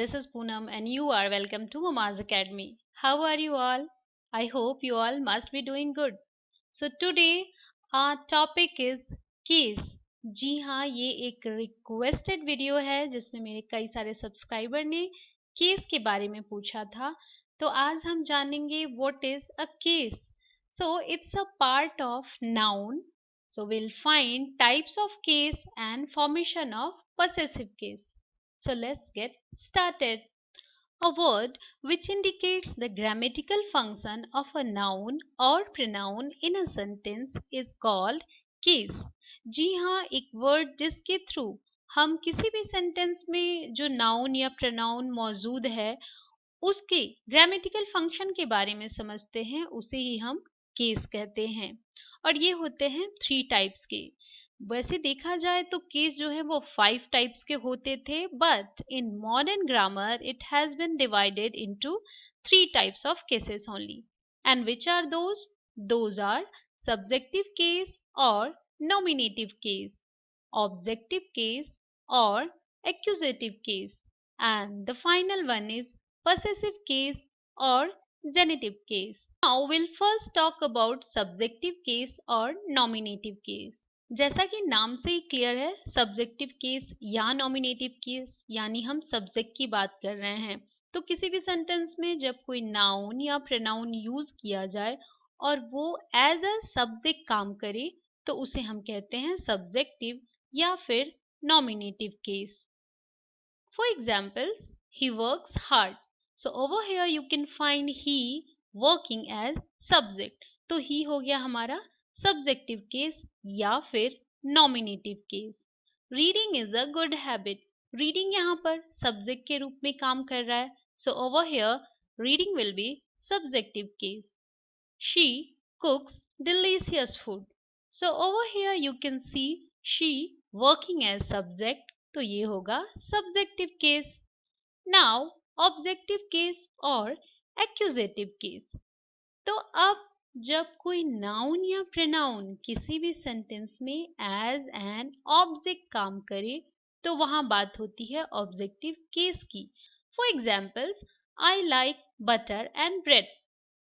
This is Poonam and you are welcome to Mama's Academy. How are you all? I hope you all must be doing good. So today our topic is case. जी हाँ, ये एक requested video है जिसमें मेरे कई सारे subscriber ने case के बारे में पूछा था. तो आज हम जानेंगे what is a case. So it's a part of noun. So we'll find types of case and formation of possessive case. So let's get started. A word which indicates the grammatical function of a noun or pronoun in a sentence is called case. जी हाँ, एक word जिसके through हम किसी भी sentence में जो noun या pronoun मौजूद है उसके ग्रामेटिकल फंक्शन के बारे में समझते हैं उसे ही हम केस कहते हैं. और ये होते हैं 3 टाइप्स के. वैसे देखा जाए तो केस जो है वो 5 टाइप्स के होते थे, but in modern grammar it has been divided into 3 types of cases only. And which are those are subjective case और नॉमिनेटिव केस, ऑब्जेक्टिव केस और accusative case, and the final one is possessive case or genitive case. Now we'll first talk about subjective case और nominative case. जैसा कि नाम से ही clear है, subjective case या nominative case यानी हम सब्जेक्ट की बात कर रहे हैं. तो किसी भी सेंटेंस में जब कोई नाउन या प्रोनाउन यूज किया जाए और वो एज अ सब्जेक्ट काम करे तो उसे हम कहते हैं सब्जेक्टिव या फिर nominative case. For examples, he works hard. So over here you can find he working as subject. तो he हो गया हमारा subjective case या फिर nominative case. Reading is a good habit. Reading यहाँ पर subject के रूप में काम कर रहा है. So over here reading will be subjective case. She cooks delicious food. So over here you can see she working as subject. तो ये होगा subjective case. Now objective case और एक्यूजेटिव केस. तो अब जब कोई नाउन या प्रोनाउन किसी भी सेंटेंस में एज एन ऑब्जेक्ट काम करे तो वहां बात होती है ऑब्जेक्टिव केस की. For examples, I like butter and bread.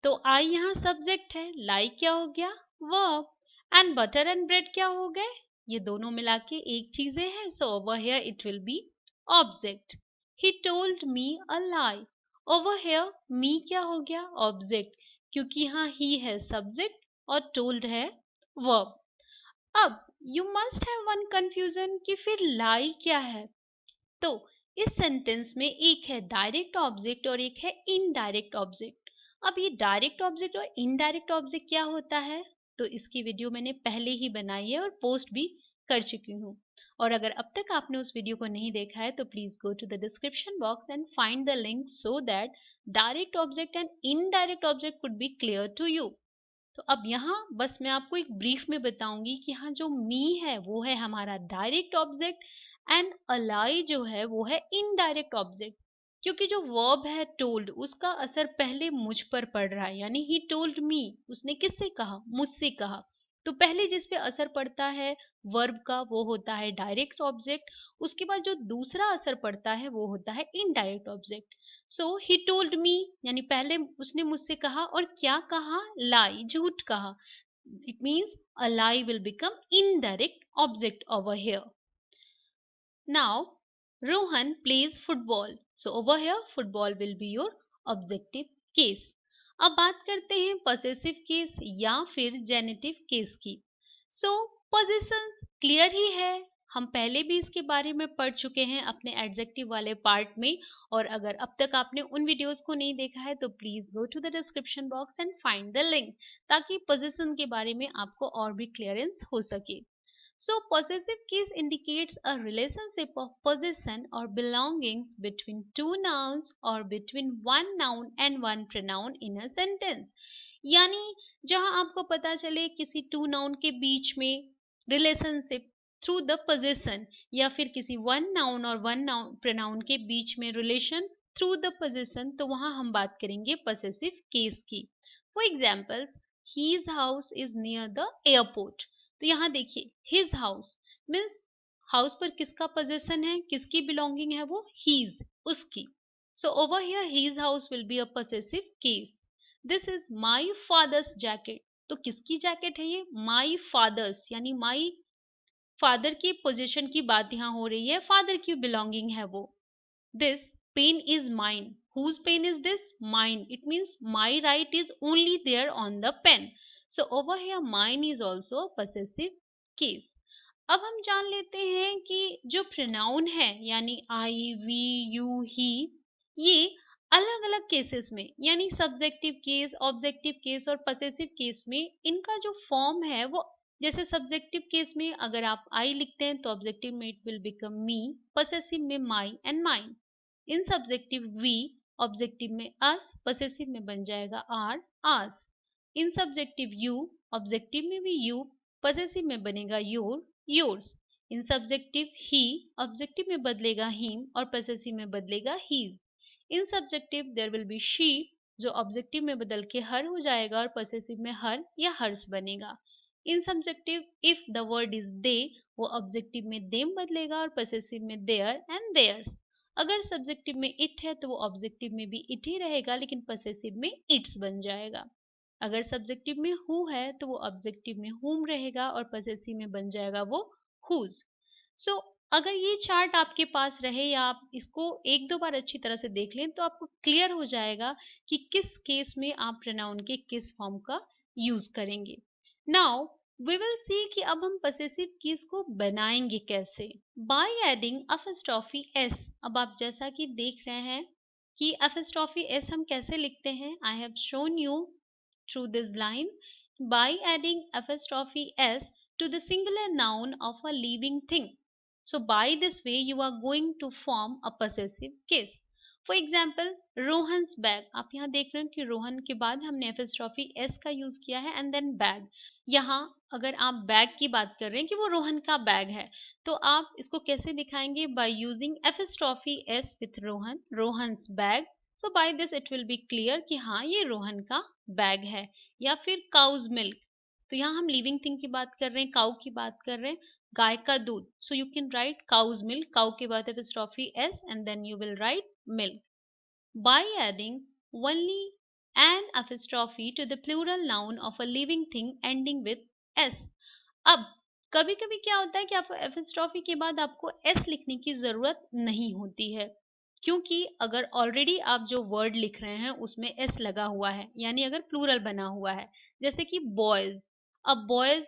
तो आई यहाँ सब्जेक्ट है, लाइक क्या हो गया, verb, and butter and bread क्या हो गए, ये दोनों मिला के एक चीजें हैं. So over here it will B object. He told me a lie. Over hear me क्या हो गया, ऑब्जेक्ट, क्योंकि यहाँ ही है सब्जेक्ट और टोल्ड है वर्ब. अब you must have one confusion कि फिर लाई क्या है. तो इस सेंटेंस में एक है डायरेक्ट ऑब्जेक्ट और एक है इनडायरेक्ट ऑब्जेक्ट. अब ये डायरेक्ट ऑब्जेक्ट और इनडायरेक्ट ऑब्जेक्ट क्या होता है, तो इसकी वीडियो मैंने पहले ही बनाई है और पोस्ट भी कर चुकी हूँ. और अगर अब तक आपने उस वीडियो को नहीं देखा है तो please go to the description box and find the link so that direct object and indirect object could be clear to you. तो अब यहाँ बस मैं आपको एक ब्रीफ में बताऊंगी कि यहाँ जो मी है वो है हमारा डायरेक्ट ऑब्जेक्ट एंड अलाई जो है वो है इनडायरेक्ट ऑब्जेक्ट. क्योंकि जो वर्ब है टोल्ड उसका असर पहले मुझ पर पड़ रहा है, यानी ही टोल्ड मी, उसने किससे कहा, मुझसे कहा. तो पहले जिस पे असर पड़ता है वर्ब का वो होता है डायरेक्ट ऑब्जेक्ट. उसके बाद जो दूसरा असर पड़ता है वो होता है indirect object. So he told me यानी पहले उसने मुझसे कहा और क्या कहा, लाई, झूठ कहा. It means a lie will become indirect object over here. Now, Rohan plays football. So over here, football will be your objective case. अब बात करते हैं possessive case या फिर genitive case की. So, possessions clear ही है. हम पहले भी इसके बारे में पढ़ चुके हैं अपने एडजेक्टिव वाले पार्ट में. और अगर अब तक आपने उन वीडियोस को नहीं देखा है तो please go to the description box and find the link, ताकि पोजीशन के बारे में आपको और भी क्लियरेंस हो सके. So, possessive case indicates a relationship of possession or belongings between two nouns or between one noun and one pronoun in a sentence. यानी जहां आपको पता चले किसी टू नाउन के बीच में रिलेशनशिप थ्रू द पोजेशन, या फिर किसी वन नाउन और वन नाउन प्रोनाउन के बीच में रिलेशन थ्रू द पोजेशन, तो वहां हम बात करेंगे possessive केस की. For examples, his house is near the airport. तो यहाँ देखिए हिज हाउस मीन्स हाउस पर किसका पोजेशन है, किसकी बिलोंगिंग है, वो हीज, उसकी. So over here his house will be a possessive case. This is my father's jacket. तो किसकी जैकेट है ये? my father's, यानी my फादर की पोजीशन की बात यहाँ हो रही है, फादर की बिलोंगिंग है वो. This pen is mine. Whose pen is this? Mine. It means my right is only there on the pen. So over here mine is also a possessive case. अब हम जान लेते हैं कि जो प्रोनाउन है यानी आई, वी, यू, ही, ये अलग अलग केसेस में यानी सब्जेक्टिव केस, ऑब्जेक्टिव केस और पसेसिव केस में इनका जो फॉर्म है वो, जैसे सब्जेक्टिव केस में अगर आप आई लिखते हैं तो ऑब्जेक्टिव में it will become me, possessive में my and mine. In subjective we, objective में अस, पसेसिव में बन जाएगा our, ours. In subjective you, objective में भी यू, पसेसिव में बनेगा your, yours. In subjective he, objective में बदलेगा हिम और पसेसिव में बदलेगा his. In subjective there will be she, जो ऑब्जेक्टिव में बदल के हर हो जाएगा और पसेसिव में हर या हर्स बनेगा. In subjective if the word is they, वो ऑब्जेक्टिव में देम बदलेगा और पसेसिव में देयर एंड देयर्स. अगर सब्जेक्टिव में इट है तो वो ऑब्जेक्टिव में भी इट ही रहेगा लेकिन पसेसिव में इट्स बन जाएगा. अगर सब्जेक्टिव में हु है तो वो ऑब्जेक्टिव में हुम रहेगा और पसेसिव में बन जाएगा वो हुज. सो अगर ये चार्ट आपके पास रहे या आप इसको एक दो बार अच्छी तरह से देख लें तो आपको क्लियर हो जाएगा कि किस केस में आप प्रोनाउन के किस फॉर्म का यूज करेंगे. नाउ वी विल सी कि अब हम पसेसिव केस को बनाएंगे कैसे. By adding apostrophe S. अब आप जैसा कि देख रहे हैं कि अपोस्ट्रोफी एस हम कैसे लिखते हैं, I have shown you through this line. By adding apostrophe s to the singular noun of a living thing. So by this way you are going to form a possessive case. For example, Rohan's bag. आप यहाँ देख रहे हैं कि रोहन के बाद हमने apostrophe s का यूज किया है and then bag. यहाँ अगर आप बैग की बात कर रहे हैं कि वो रोहन का बैग है तो आप इसको कैसे दिखाएंगे? by using apostrophe s with Rohan, Rohan's bag. So by this it will be clear कि हाँ ये रोहन का बैग है. या फिर काउज मिल्क, तो यहाँ हम लिविंग थिंग की बात कर रहे हैं, काउ की बात कर रहे हैं, गाय का दूध. So you can write cow's milk, cow के बाद apostrophe s and then you will write milk. By adding only an apostrophe to the plural noun of a living thing ending with s. अब कभी कभी क्या होता है कि आपको एपिस्ट्रोफी के बाद आपको एस लिखने की जरूरत नहीं होती है, क्योंकि अगर ऑलरेडी आप जो वर्ड लिख रहे हैं उसमें एस लगा हुआ है, यानी अगर प्लूरल बना हुआ है, जैसे कि बॉयज. अब बॉयज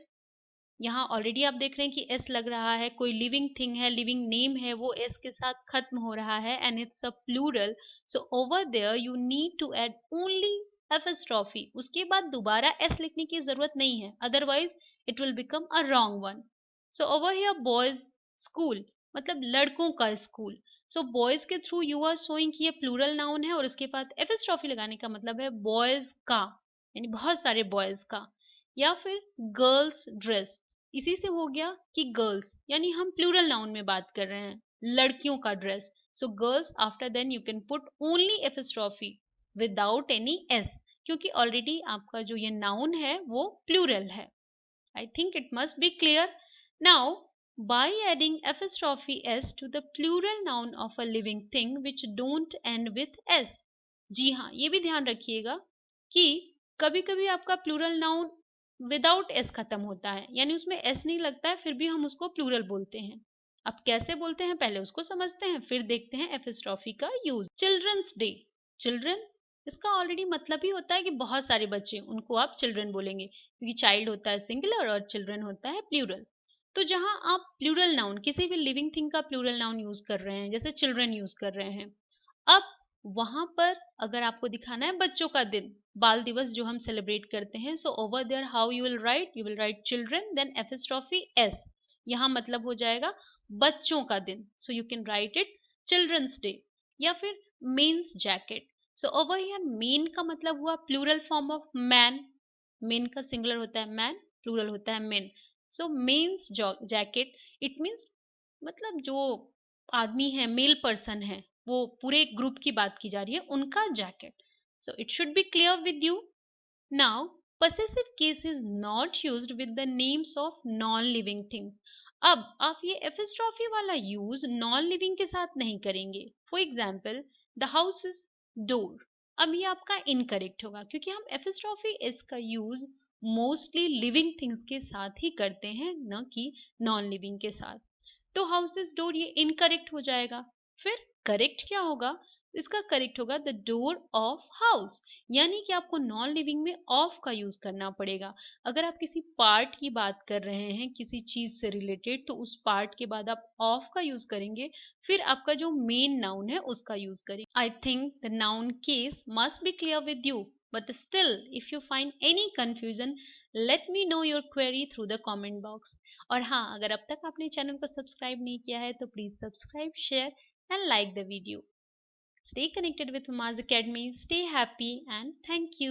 यहाँ ऑलरेडी आप देख रहे हैं कि एस लग रहा है, कोई लिविंग थिंग है, लिविंग नेम है, वो एस के साथ खत्म हो रहा है and it's a plural. So over there you need to add only apostrophe. उसके बाद दोबारा एस लिखने की जरूरत नहीं है, otherwise it will become a wrong one. So over here boys school मतलब लड़कों का स्कूल. सो बॉयज के थ्रू यू आर शोइंग कि ये प्लूरल नाउन है और उसके बाद एपिस्ट्रोफी लगाने का मतलब है बॉयज का, यानी बहुत सारे बॉयज का. या फिर गर्ल्स ड्रेस, इसी से हो गया कि गर्ल्स यानी हम प्लूरल नाउन में बात कर रहे हैं, लड़कियों का dress. So girls after then you can put only apostrophe without any s, क्योंकि ऑलरेडी आपका जो ये नाउन है वो प्लूरल है. I think it must be clear. Now by adding apostrophe s to the plural noun of a living thing which don't end with s. जी हाँ, ये भी ध्यान रखिएगा कि कभी कभी आपका प्लूरल नाउन विदाउट एस खत्म होता है, यानी उसमें एस नहीं लगता है फिर भी हम उसको प्लूरल बोलते हैं. अब कैसे बोलते हैं पहले उसको समझते हैं, फिर देखते हैं एपिस्ट्रोफी का यूज. Children's day. चिल्ड्रन इसका ऑलरेडी मतलब ही होता है कि बहुत सारे बच्चे, उनको आप चिल्ड्रन बोलेंगे क्योंकि चाइल्ड होता है सिंगुलर और चिल्ड्रन होता है प्लूरल. तो जहां आप प्लूरल नाउन किसी भी लिविंग थिंग का प्लूरल नाउन यूज कर रहे हैं, जैसे चिल्ड्रन यूज कर रहे हैं, अब वहां पर अगर आपको दिखाना है बच्चों का दिन, बाल दिवस जो हम सेलिब्रेट करते हैं, so over there how you will write children then apostrophe s. यहाँ मतलब हो जाएगा बच्चों का दिन, so you can write it children's day. या फिर men's jacket. So over here men का मतलब हुआ plural form of man. Men का सिंगुलर होता है मैन, प्लूरल होता है men. So men's jacket it means मतलब जो आदमी है, मेल पर्सन है, वो पूरे ग्रुप की बात की जा रही है, उनका jacket. So it should be clear with you. Now possessive case is not used with the names of non living things. अब आप ये एपिस्ट्रोफी वाला यूज नॉन लिविंग के साथ नहीं करेंगे. For example the house is door. अब ये आपका इनकरेक्ट होगा क्योंकि हम एपिस्ट्रॉफी एस का यूज मोस्टली लिविंग थिंग्स के साथ ही करते हैं, न कि नॉन लिविंग के साथ। तो हाउस इज डोर ये इनकरेक्ट हो जाएगा। फिर करेक्ट क्या होगा? इसका करेक्ट होगा द डोर ऑफ हाउस, यानी कि आपको नॉन लिविंग में ऑफ का यूज करना पड़ेगा। अगर आप किसी पार्ट की बात कर रहे हैं किसी चीज से रिलेटेड, तो उस पार्ट के बाद आप ऑफ का यूज करेंगे, फिर आपका जो मेन नाउन है उसका यूज करेंगे। I think the noun case must be clear with you, but still if you find any confusion, let me know your query through the comment box. और हाँ, अगर अब तक आपने चैनल को सब्सक्राइब नहीं किया है तो please subscribe, share and like the video. Stay connected with Mama's Academy. Stay happy and thank you.